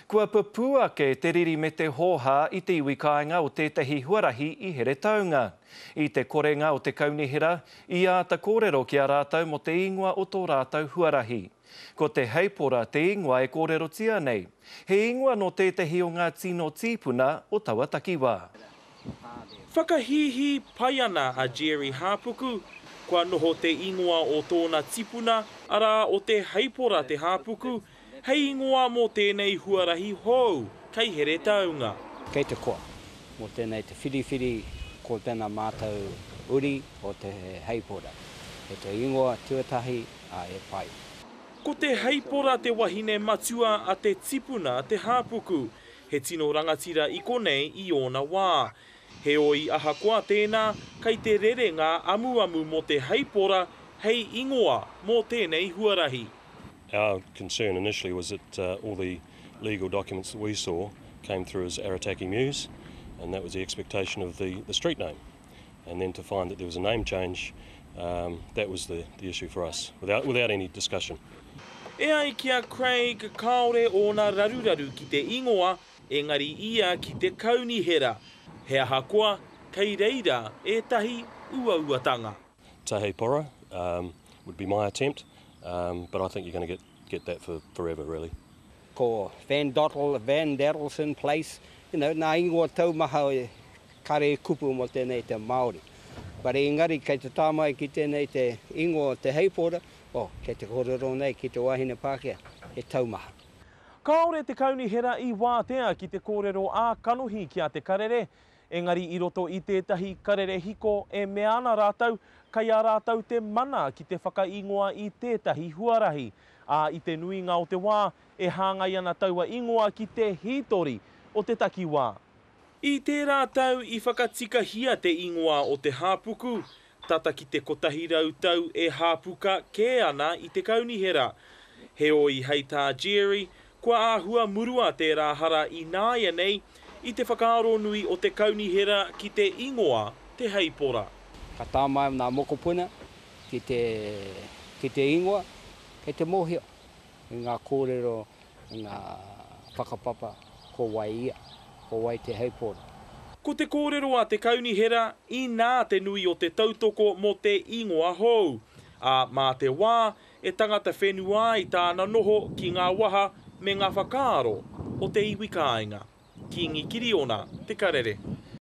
Kua papuake te riri me te hoha i te iwi kāinga o tētahi huarahi i here taunga. I te korenga o te kaunihira, i āta kōrero ki a rātau mo te ingoa o tō rātau huarahi. Ko te heipora te ingoa e kōrero tia nei. He ingoa no tētahi o ngā tino tīpuna o taua takiwā. Whakahihi pai ana a Jerry Hāpuku, kua noho te ingoa o tōna tipuna, ara o te heipora te Hāpuku, hei ingoa mō tēnei huarahi hou, kei here taunga. Kei te koa, mō tēnei te whiriwhiri ko tēnā mātou uri o te heipora. He te ingoa tuatahi a e pai. Ko te heipora te wahine matua a te tipuna te Hāpuku, he tino rangatira i konei i ona wā. He oi aha koa tēnā, kei te rerenga amu mō te heipora, hei ingoa mō tēnei huarahi. Our concern initially was that all the legal documents that we saw came through as Arataki Mews, and that was the expectation of the street name. And then to find that there was a name change, that was the issue for us, without any discussion. E ai kia Craig kaore o nā raruraru ki te ingoa, engari ia ki te kaunihera. He aha koa, kei reira e tahi uauatanga. Te heipora would be my attempt, but I think you're going to get that for forever, really. Ko Van Daddleson Place, nā ingoa taumaha e kare kupu mo tēnei te Māori. But engari, kei te tāmai ki tēnei te ingoa te heipora, kei te kōrero nei ki te wahine Pākehā, he taumaha. Kāore te kaunihera i wātea ki te kōrero a kanuhi ki a te karere, engari i roto i tētahi karere hiko e mea ana rātau, kai a rātau te mana ki te whakaingoa i tētahi huarahi. A i te nuinga o te wā, e hāngai ana taua ingoa ki te hitori o te takiwā. I te rātau i whakatika hia te ingoa o te Hāpuku, tata ki te kotahi rautau e hāpuka kē ana i te kaunihera. He oi hei tā Jerry, kua āhua murua te rāhara i nāia nei, i te whakaaro nui o te kaunihera ki te ingoa te heipora. Ka tāmai nā mokopuna ki te ingoa, kei te mōhio. I ngā kōrero, i ngā whakapapa, ko wai ia, ko wai te heipora. Ko te kōrero a te kaunihera, i nā te nui o te tautoko mo te ingoa hou. A mā te wā, e tangata whenua i tāna noho ki ngā waha me ngā whakaaro o te iwi kāinga. Ki Ngikiri ona, te karere.